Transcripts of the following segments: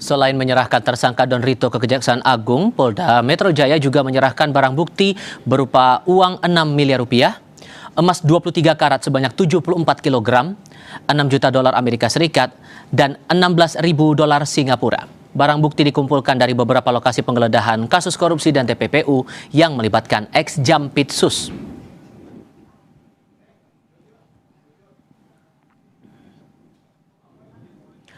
Selain menyerahkan tersangka Don Rito ke Kejaksaan Agung, Polda Metro Jaya juga menyerahkan barang bukti berupa uang 6 miliar rupiah, emas 23 karat sebanyak 74 kg, 6 juta dolar Amerika Serikat, dan 16.000 dolar Singapura. Barang bukti dikumpulkan dari beberapa lokasi penggeledahan kasus korupsi dan TPPU yang melibatkan ex-Jampitsus.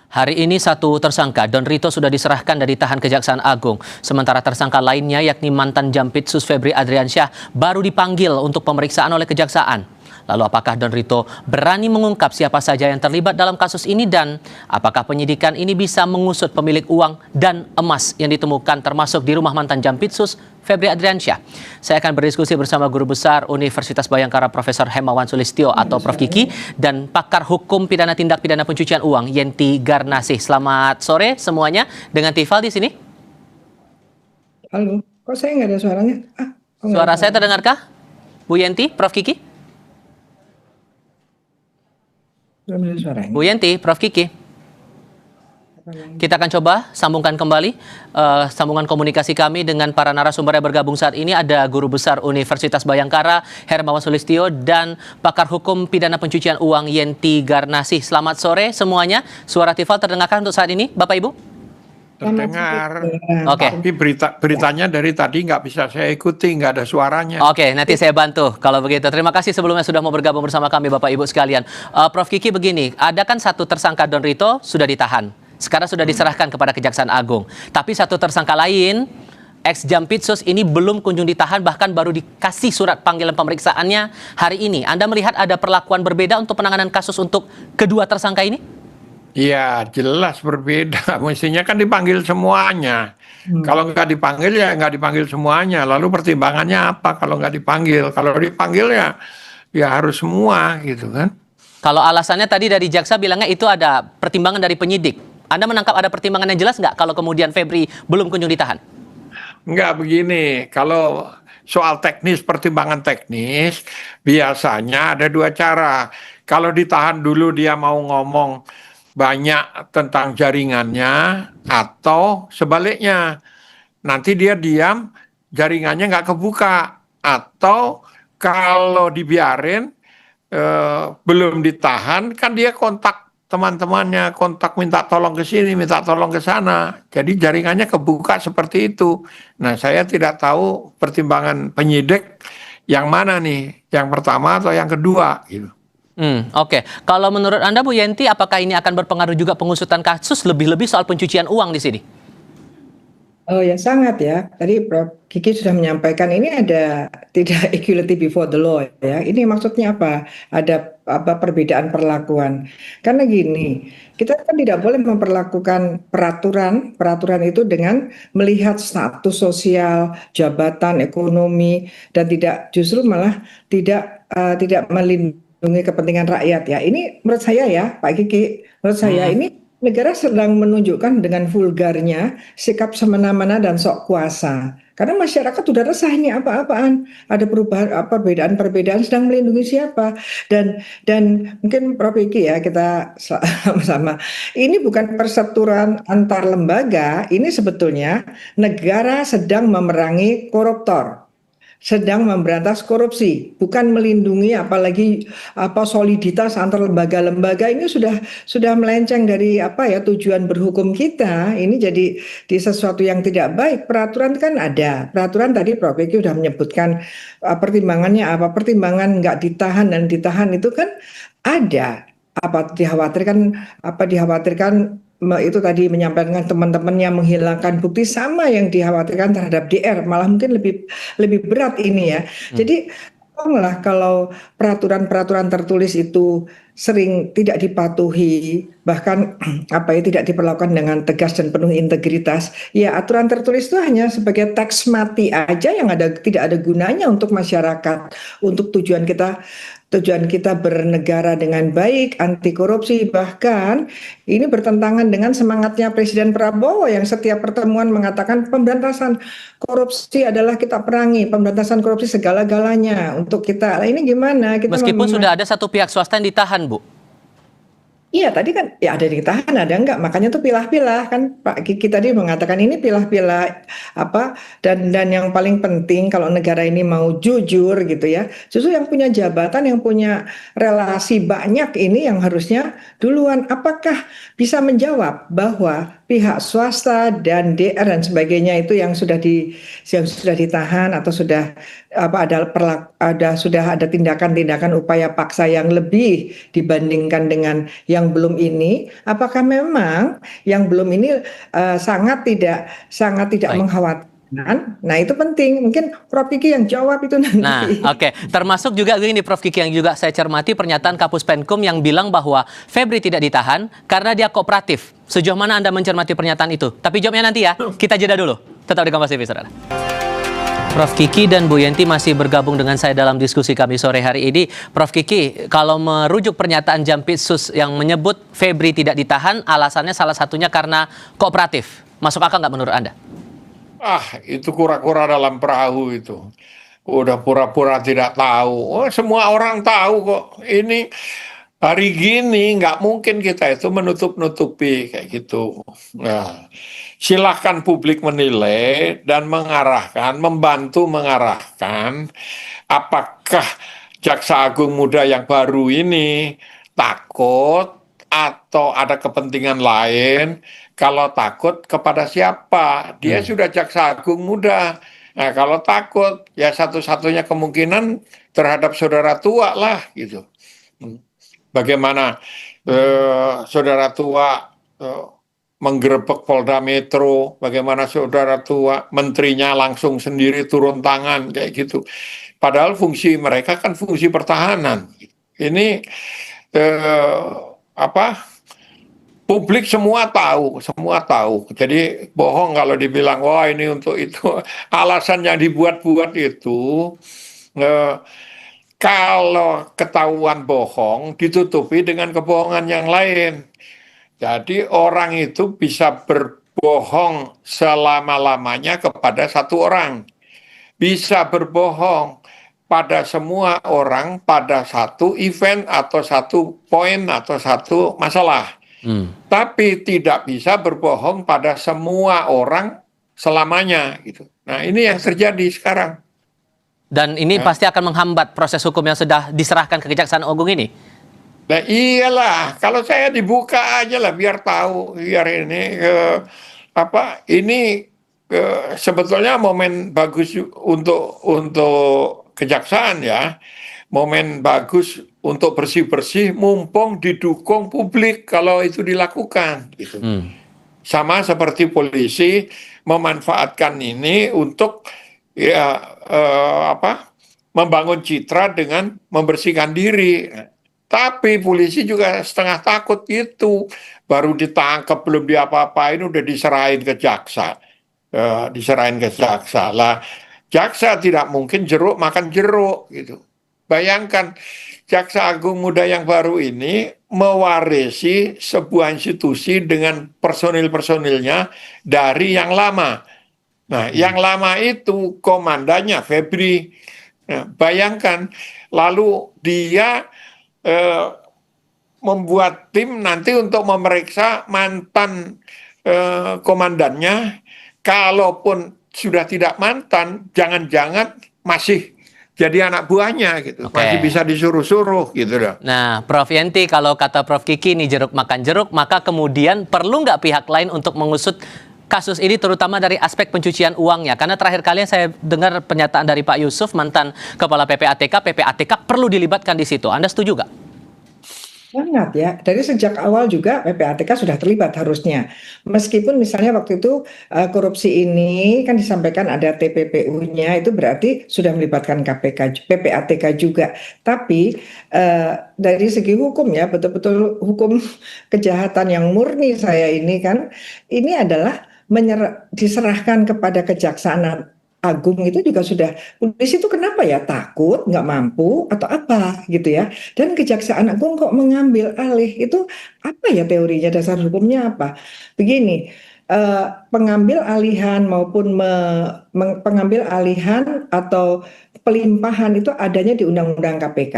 Hari ini satu tersangka, Don Rito, sudah diserahkan dan ditahan Kejaksaan Agung. Sementara tersangka lainnya, yakni mantan Jampitsus Febri Adriansyah, baru dipanggil untuk pemeriksaan oleh Kejaksaan. Lalu apakah Don Rito berani mengungkap siapa saja yang terlibat dalam kasus ini dan apakah penyidikan ini bisa mengusut pemilik uang dan emas yang ditemukan termasuk di rumah mantan Jampitsus Febri Adriansyah? Saya akan berdiskusi bersama Guru Besar Universitas Bhayangkara Profesor Hemawan Sulistyo atau Prof. Kiki dan pakar hukum pidana tindak pidana pencucian uang Yenti Garnasih. Selamat sore semuanya, dengan Tifal di sini. Halo, kok saya nggak ada suaranya? Suara saya terdengarkah, Bu Yenti, Prof. Kiki? Bu Yenti, Prof. Kiki. Kita akan coba sambungkan kembali sambungan komunikasi kami dengan para narasumber yang bergabung saat ini. Ada Guru Besar Universitas Bhayangkara Hermawan Sulistyo dan pakar hukum pidana pencucian uang Yenti Garnasih. Selamat sore semuanya. Suara Tifal terdengarkan untuk saat ini, Bapak Ibu? Terdengar. Oke. Tapi beritanya dari tadi nggak bisa saya ikuti, nggak ada suaranya. Oke, nanti saya bantu kalau begitu. Terima kasih sebelumnya sudah mau bergabung bersama kami, Bapak Ibu sekalian. Prof. Kiki, begini, ada kan satu tersangka Don Rito sudah ditahan. Sekarang sudah diserahkan kepada Kejaksaan Agung. Tapi satu tersangka lain, ex-Jampitsus ini belum kunjung ditahan, bahkan baru dikasih surat panggilan pemeriksaannya hari ini. Anda melihat ada perlakuan berbeda untuk penanganan kasus untuk kedua tersangka ini? Iya, jelas berbeda. Mestinya kan dipanggil semuanya. Kalau nggak dipanggil ya nggak dipanggil semuanya. Lalu pertimbangannya apa kalau nggak dipanggil? Kalau dipanggil ya harus semua gitu kan. Kalau alasannya tadi dari jaksa bilangnya itu ada pertimbangan dari penyidik. Anda menangkap ada pertimbangan yang jelas nggak kalau kemudian Febri belum kunjung ditahan? Nggak, begini, kalau soal teknis, pertimbangan teknis, biasanya ada dua cara. Kalau ditahan dulu dia mau ngomong banyak tentang jaringannya, atau sebaliknya nanti dia diam, jaringannya nggak kebuka, atau kalau dibiarin belum ditahan kan dia kontak teman-temannya, kontak minta tolong ke sini, minta tolong ke sana, jadi jaringannya kebuka seperti itu. Nah, saya tidak tahu pertimbangan penyidik yang mana nih, yang pertama atau yang kedua gitu. Oke. Kalau menurut Anda, Bu Yenti, apakah ini akan berpengaruh juga pengusutan kasus, lebih-lebih soal pencucian uang di sini? Oh ya, sangat ya. Tadi Prof. Kiki sudah menyampaikan ini ada tidak equality before the law ya. Ini maksudnya apa? Ada perbedaan perlakuan. Karena gini, kita kan tidak boleh memperlakukan peraturan itu dengan melihat status sosial, jabatan, ekonomi, dan justru malah tidak melindungi kepentingan rakyat ya. Ini menurut saya ya, Pak Kiki, menurut saya ini negara sedang menunjukkan dengan vulgarnya sikap semena-mena dan sok kuasa. Karena masyarakat sudah resah, ini apa-apaan, ada perbedaan sedang melindungi siapa. Dan mungkin Prof. Kiki ya, kita sama-sama. Ini bukan persetujuan antar lembaga, ini sebetulnya negara sedang memerangi koruptor, sedang memberantas korupsi, bukan melindungi, apalagi soliditas antar lembaga-lembaga. Ini sudah melenceng dari tujuan berhukum kita. Ini jadi di sesuatu yang tidak baik. Peraturan kan ada, peraturan tadi Prof. Kiki sudah menyebutkan pertimbangannya apa, pertimbangan nggak ditahan dan ditahan itu kan ada. Dikhawatirkan itu tadi menyampaikan teman-temannya menghilangkan bukti, sama yang dikhawatirkan terhadap DR, malah mungkin lebih berat ini ya. Jadi tolonglah kalau peraturan-peraturan tertulis itu sering tidak dipatuhi, bahkan tidak diperlakukan dengan tegas dan penuh integritas, ya aturan tertulis itu hanya sebagai teks mati aja yang tidak ada gunanya untuk masyarakat, untuk tujuan kita bernegara dengan baik, anti korupsi. Bahkan ini bertentangan dengan semangatnya Presiden Prabowo yang setiap pertemuan mengatakan pemberantasan korupsi adalah kita perangi, pemberantasan korupsi segala-galanya untuk kita. Nah, ini gimana? Meskipun sudah ada satu pihak swasta yang ditahan, Bu. Iya tadi kan ya ada ditahan ada enggak makanya tuh pilah-pilah kan Pak Kiki tadi mengatakan ini pilah-pilah apa dan yang paling penting kalau negara ini mau jujur gitu ya justru yang punya jabatan yang punya relasi banyak ini yang harusnya duluan apakah bisa menjawab bahwa pihak swasta dan DR dan sebagainya itu yang sudah ditahan atau sudah sudah ada tindakan-tindakan upaya paksa yang lebih dibandingkan dengan yang belum ini, apakah memang yang belum ini sangat tidak Baik. mengkhawatirkan? Nah itu penting. Mungkin Prof Kiki yang jawab itu Nah, nanti. oke. Termasuk juga gini Prof Kiki yang juga saya cermati pernyataan Kapus Penkum yang bilang bahwa Febri tidak ditahan karena dia kooperatif. Sejauh mana Anda mencermati pernyataan itu? Tapi jawabnya nanti ya. Kita jeda dulu. Tetap di Kompas TV, saudara. Prof Kiki dan Bu Yenti masih bergabung dengan saya dalam diskusi kami sore hari ini. Prof Kiki, kalau merujuk pernyataan Jampitsus yang menyebut Febri tidak ditahan, alasannya salah satunya karena kooperatif. Masuk akal nggak menurut Anda? Itu kura-kura dalam perahu itu. Udah pura-pura tidak tahu. Oh, semua orang tahu kok. Ini hari gini nggak mungkin kita itu menutup-nutupi kayak gitu. Nah, silahkan publik menilai dan membantu mengarahkan apakah Jaksa Agung Muda yang baru ini takut atau ada kepentingan lain. Kalau takut kepada siapa? Dia sudah Jaksa Agung Muda. Nah, kalau takut ya satu-satunya kemungkinan terhadap saudara tua lah gitu. Bagaimana saudara tua menggerebek Polda Metro, bagaimana saudara tua menterinya langsung sendiri turun tangan kayak gitu. Padahal fungsi mereka kan fungsi pertahanan. Ini publik semua tahu. Jadi bohong kalau dibilang wah ini untuk itu. Alasan yang dibuat-buat itu kalau ketahuan bohong ditutupi dengan kebohongan yang lain. Jadi orang itu bisa berbohong selama-lamanya kepada satu orang. Bisa berbohong pada semua orang pada satu event atau satu poin atau satu masalah. Tapi tidak bisa berbohong pada semua orang selamanya gitu. Nah, ini yang terjadi sekarang. Dan ini pasti akan menghambat proses hukum yang sudah diserahkan ke Kejaksaan Agung ini. Nah, iyalah, kalau saya dibuka aja lah biar tahu, biar ini sebetulnya momen bagus untuk kejaksaan ya. Momen bagus untuk bersih-bersih mumpung didukung publik kalau itu dilakukan gitu. Sama seperti polisi memanfaatkan ini untuk membangun citra dengan membersihkan diri. Tapi polisi juga setengah takut itu, baru ditangkap belum diapa-apain udah diserahin ke jaksa. Lah, jaksa tidak mungkin jeruk makan jeruk gitu. Bayangkan Jaksa Agung Muda yang baru ini mewarisi sebuah institusi dengan personil-personilnya dari yang lama. Nah, yang lama itu komandannya Febri. Nah, bayangkan, lalu dia membuat tim nanti untuk memeriksa mantan komandannya. Kalaupun sudah tidak mantan, jangan-jangan masih jadi anak buahnya gitu, masih bisa disuruh-suruh gitu loh. Nah, Prof Yenti, kalau kata Prof Kiki ini jeruk makan jeruk, maka kemudian perlu nggak pihak lain untuk mengusut kasus ini terutama dari aspek pencucian uangnya? Karena terakhir kali saya dengar pernyataan dari Pak Yusuf, mantan Kepala PPATK perlu dilibatkan di situ. Anda setuju nggak? Sangat ya, dari sejak awal juga PPATK sudah terlibat harusnya. Meskipun misalnya waktu itu korupsi ini kan disampaikan ada TPPU-nya, itu berarti sudah melibatkan PPATK juga. Tapi dari segi hukum ya, betul-betul hukum kejahatan yang murni saya ini kan, ini adalah diserahkan kepada Kejaksaan Agung itu juga sudah, polisi itu kenapa ya takut, nggak mampu atau apa gitu ya, dan Kejaksaan Agung kok mengambil alih itu apa ya teorinya, dasar hukumnya apa? Begini, pengambil alihan maupun pengambil alihan atau pelimpahan itu adanya di Undang-Undang KPK.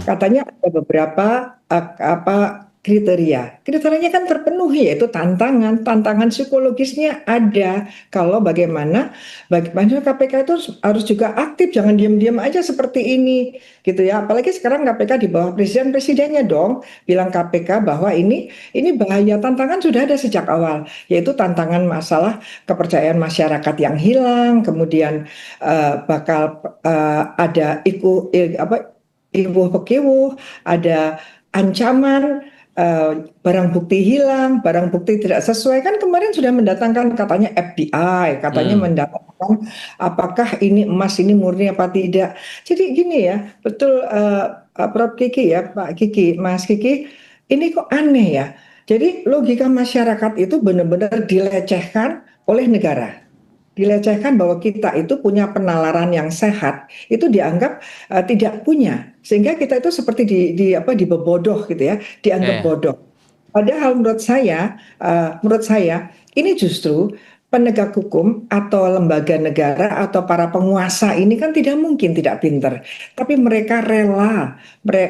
Katanya ada beberapa kriterianya kan terpenuhi, yaitu tantangan psikologisnya ada. Kalau bagaimana KPK itu harus juga aktif, jangan diam-diam aja seperti ini gitu ya. Apalagi sekarang KPK di bawah presidennya dong bilang KPK bahwa ini bahaya. Tantangan sudah ada sejak awal, yaitu tantangan masalah kepercayaan masyarakat yang hilang, kemudian bakal ada iwuh pekewuh, ada ancaman barang bukti hilang, barang bukti tidak sesuai. Kan kemarin sudah mendatangkan katanya FBI, katanya mendatangkan apakah ini emas ini murni apa tidak. Jadi gini ya, betul Prof Kiki ya, Pak Kiki, Mas Kiki, ini kok aneh ya. Jadi logika masyarakat itu benar-benar dilecehkan oleh negara. Dilecehkan bahwa kita itu punya penalaran yang sehat, itu dianggap tidak punya, sehingga kita itu seperti dibebodoh gitu ya, dianggap bodoh. Padahal menurut saya ini justru penegak hukum atau lembaga negara atau para penguasa ini kan tidak mungkin tidak pinter, tapi mereka rela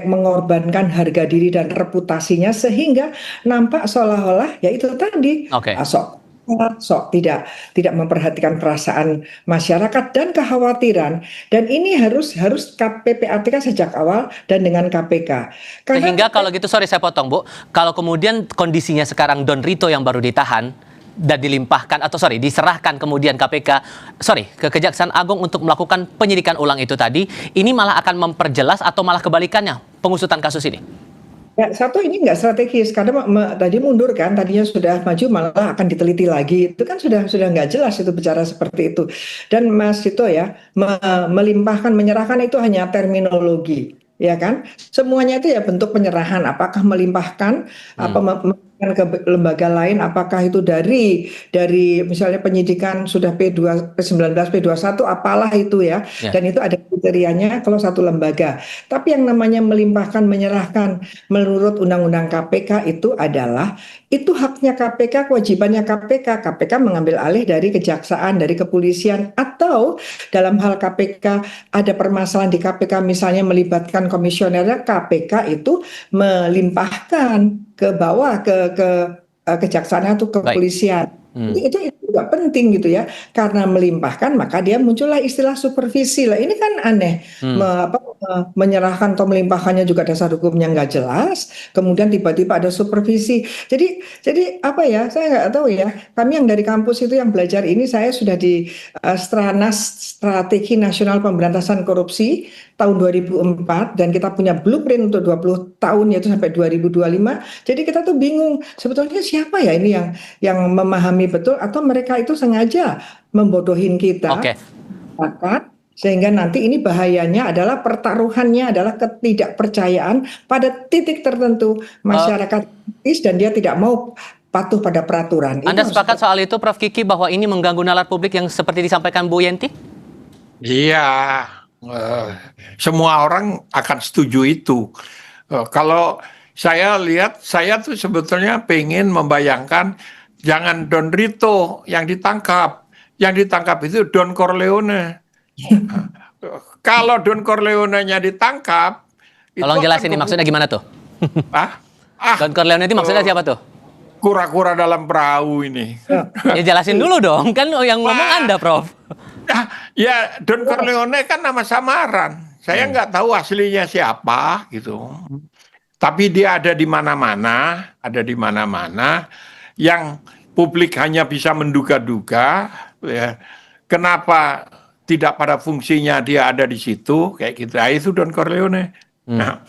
mengorbankan harga diri dan reputasinya sehingga nampak seolah-olah ya itu tadi sok tidak memperhatikan perasaan masyarakat dan kekhawatiran, dan ini harus PPATK sejak awal dan dengan KPK. Sehingga kalau gitu, sorry saya potong Bu, kalau kemudian kondisinya sekarang Don Rito yang baru ditahan dan dilimpahkan diserahkan kemudian ke Kejaksaan Agung untuk melakukan penyidikan ulang itu tadi, ini malah akan memperjelas atau malah kebalikannya pengusutan kasus ini? Ya, satu ini nggak strategis karena tadi mundur kan, tadinya sudah maju malah akan diteliti lagi, itu kan sudah nggak jelas itu bicara seperti itu. Dan Mas Tito ya melimpahkan, menyerahkan itu hanya terminologi, ya kan? Semuanya itu ya bentuk penyerahan. Apakah melimpahkan ke lembaga lain, apakah itu dari misalnya penyidikan sudah P19, P21 apalah itu ya, dan itu ada kriterianya kalau satu lembaga. Tapi yang namanya melimpahkan, menyerahkan menurut Undang-Undang KPK itu adalah itu haknya KPK, kewajibannya KPK. KPK mengambil alih dari kejaksaan, dari kepolisian, atau dalam hal KPK ada permasalahan di KPK misalnya melibatkan komisionernya, KPK itu melimpahkan ke bawah ke kejaksaan atau kepolisian. Itu juga penting gitu ya, karena melimpahkan maka dia muncullah istilah supervisi lah. Ini kan aneh, menyerahkan atau melimpahkannya juga dasar hukumnya nggak jelas, kemudian tiba-tiba ada supervisi. Jadi apa ya, saya nggak tahu ya. Kami yang dari kampus itu yang belajar ini, saya sudah di Stranas, Strategi Nasional Pemberantasan Korupsi tahun 2004, dan kita punya blueprint untuk 20 tahun yaitu sampai 2025. Jadi kita tuh bingung sebetulnya siapa ya ini yang memahami betul, atau mereka itu sengaja membodohin kita. Sehingga nanti ini bahayanya adalah pertaruhannya adalah ketidakpercayaan pada titik tertentu masyarakat kritis dan dia tidak mau patuh pada peraturan. Anda sepakat soal itu Prof Kiki bahwa ini mengganggu nalar publik yang seperti disampaikan Bu Yenti? Iya, semua orang akan setuju itu. Kalau saya lihat, saya tuh sebetulnya pengen membayangkan jangan Don Rito yang ditangkap itu Don Corleone. Kalau Don Corleone-nya ditangkap, tolong jelasin nih maksudnya gimana tuh? Don Corleone itu maksudnya siapa tuh? Kura-kura dalam perahu ini. Ya jelasin dulu dong, kan yang ngomong Anda, Prof. Ya Don Corleone kan nama samaran. Saya nggak tahu aslinya siapa gitu. Tapi dia ada di mana-mana, yang publik hanya bisa menduga-duga, ya. Kenapa tidak pada fungsinya dia ada di situ, kayak gitu. Itu Don Corleone. Nah,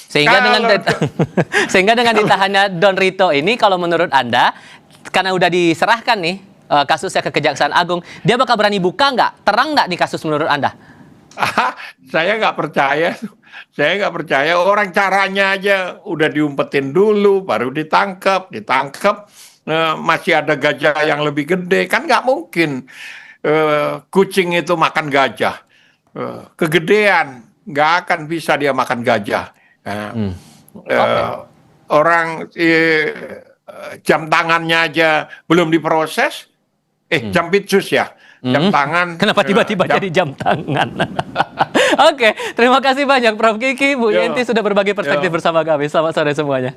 sehingga dengan ditahannya Don Rito ini, kalau menurut Anda, karena udah diserahkan nih kasusnya ke Kejaksaan Agung, dia bakal berani buka nggak? Terang nggak nih kasus menurut Anda? Saya nggak percaya. Orang caranya aja udah diumpetin dulu, baru ditangkap, masih ada gajah yang lebih gede, kan nggak mungkin kucing itu makan gajah, kegedean, nggak akan bisa dia makan gajah. Orang jam tangannya aja belum diproses, Jampitsus ya. Jam tangan. Kenapa tiba-tiba jadi jam tangan? Oke, terima kasih banyak Prof Kiki, Bu Yenti sudah berbagi perspektif bersama kami. Selamat sore semuanya.